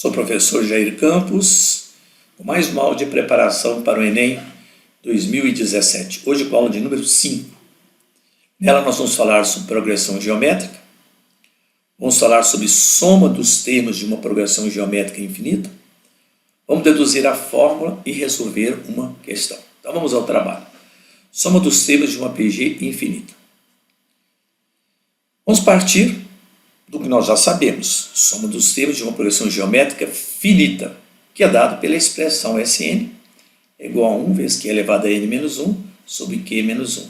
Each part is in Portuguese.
Sou o professor Jair Campos, com mais uma aula de preparação para o Enem 2017. Hoje com a aula de número 5. Nela nós vamos falar sobre progressão geométrica, vamos falar sobre soma dos termos de uma progressão geométrica infinita, vamos deduzir a fórmula e resolver uma questão. Então vamos ao trabalho. Soma dos termos de uma PG infinita. Vamos partir do que nós já sabemos, soma dos termos de uma progressão geométrica finita, que é dado pela expressão Sn é igual a 1 vezes Q elevado a n menos 1 sobre Q menos 1,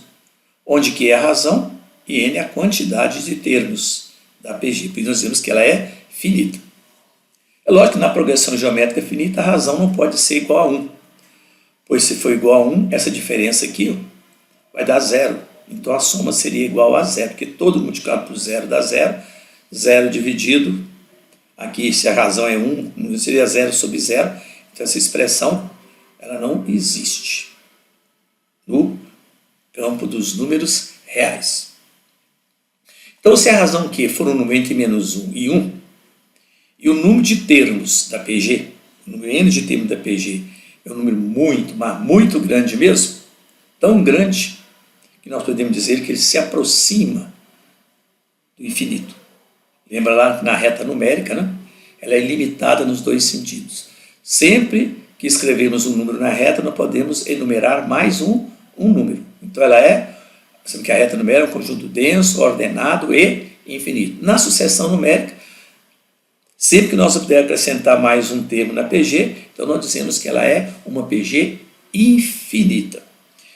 onde Q é a razão e n é a quantidade de termos da PG, porque nós vemos que ela é finita. É lógico que na progressão geométrica finita a razão não pode ser igual a 1, pois se for igual a 1, essa diferença aqui vai dar zero, então a soma seria igual a zero, porque todo multiplicado por zero dá zero, 0 dividido, aqui se a razão é 1, seria 0 sobre 0, então essa expressão ela não existe no campo dos números reais. Então se a razão Q for um número entre menos 1 e 1, e o número de termos da PG, o número n de termos da PG é um número muito, mas muito grande mesmo, tão grande que nós podemos dizer que ele se aproxima do infinito. Lembra lá na reta numérica, né? Ela é ilimitada nos dois sentidos. Sempre que escrevermos um número na reta, nós podemos enumerar mais um número. Então ela é, sabe que a reta numérica é um conjunto denso, ordenado e infinito. Na sucessão numérica, sempre que nós pudermos acrescentar mais um termo na PG, então nós dizemos que ela é uma PG infinita.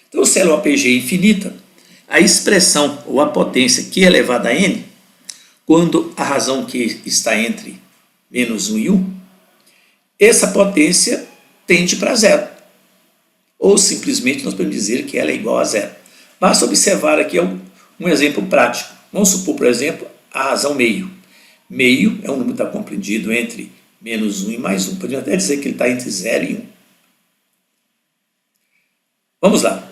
Então se ela é uma PG infinita, a expressão ou a potência Q elevado a n, quando a razão Q está entre menos 1 e 1, essa potência tende para zero. Ou simplesmente nós podemos dizer que ela é igual a zero. Basta observar aqui um exemplo prático. Vamos supor, por exemplo, a razão meio. Meio é um número que está compreendido entre menos 1 e mais 1. Podemos até dizer que ele está entre 0 e 1. Vamos lá.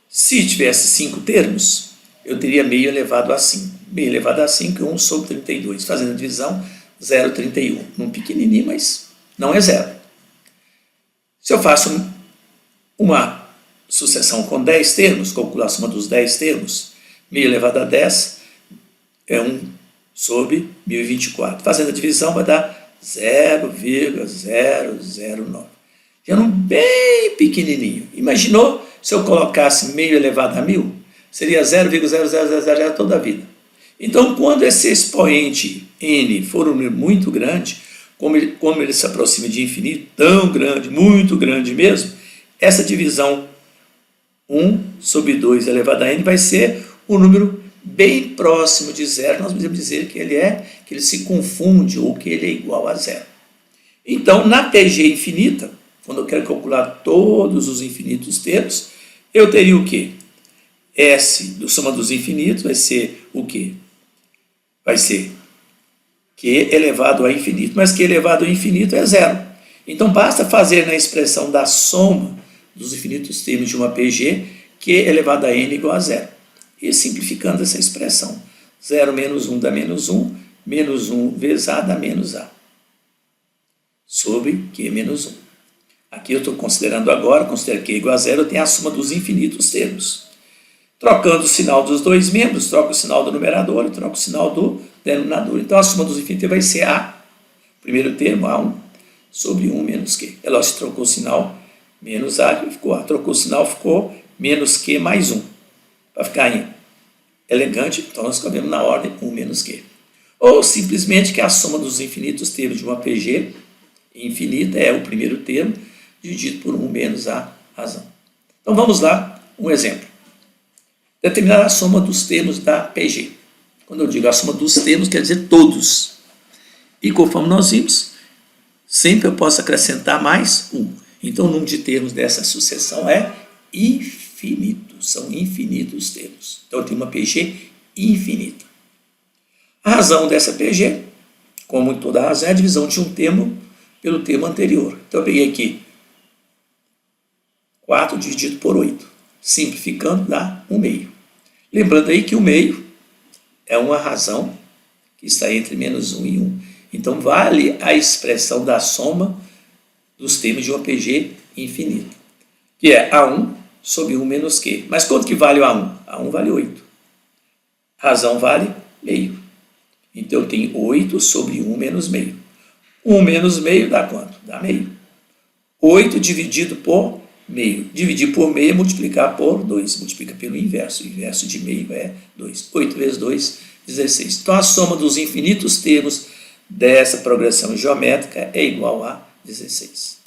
Se tivesse 5 termos, eu teria meio elevado a 5. Meio elevado a 5 é 1 sobre 32. Fazendo a divisão, 0,31. Um pequenininho, mas não é zero. Se eu faço uma sucessão com 10 termos, calcular a soma dos 10 termos, meio elevado a 10 é 1 sobre 1024. Fazendo a divisão, vai dar 0,009. Já um bem pequenininho. Imaginou se eu colocasse meio elevado a 1000? Seria 0,0000 toda a vida. Então, quando esse expoente n for um número muito grande, como ele se aproxima de infinito, tão grande, muito grande mesmo, essa divisão 1 sobre 2 elevado a n vai ser um número bem próximo de zero. Nós podemos dizer que ele se confunde ou que ele é igual a zero. Então, na PG infinita, quando eu quero calcular todos os infinitos termos, eu teria o quê? S do soma dos infinitos vai ser o quê? Vai ser Q elevado a infinito, mas Q elevado a infinito é zero. Então basta fazer na expressão da soma dos infinitos termos de uma PG, Q elevado a n igual a zero. E simplificando essa expressão, 0 menos 1 dá menos 1, menos 1 vezes A dá menos A, sobre Q menos 1. Aqui eu estou considerando agora, considero Q igual a zero, eu tenho a soma dos infinitos termos. Trocando o sinal dos dois membros, troco o sinal do numerador e troco o sinal do denominador. Então a soma dos infinitos vai ser A, primeiro termo, A1, sobre 1 menos Q. É lógico que trocou o sinal menos A, ficou A. Trocou o sinal, ficou menos Q mais 1. Para ficar elegante, então nós escrevemos na ordem 1 menos Q. Ou simplesmente que a soma dos infinitos termos de uma PG infinita é o primeiro termo, dividido por 1 menos a razão. Então vamos lá, um exemplo. Determinar a soma dos termos da PG. Quando eu digo a soma dos termos, quer dizer todos. E conforme nós vimos, sempre eu posso acrescentar mais 1. Então o número de termos dessa sucessão é infinito. São infinitos termos. Então eu tenho uma PG infinita. A razão dessa PG, como em toda razão, é a divisão de um termo pelo termo anterior. Então eu peguei aqui 4 dividido por 8. Simplificando, dá 1 meio. Lembrando aí que o meio é uma razão que está entre menos 1 e 1. Então, vale a expressão da soma dos termos de uma PG infinita, que é A1 sobre 1 menos Q. Mas quanto que vale o A1? A1 vale 8. Razão vale meio. Então, eu tenho 8 sobre 1 menos meio. 1 menos meio dá quanto? Dá meio. 8 dividido por meio. Dividir por meio é multiplicar por 2. Multiplica pelo inverso. O inverso de meio é 2. 8 vezes 2, 16. Então, a soma dos infinitos termos dessa progressão geométrica é igual a 16.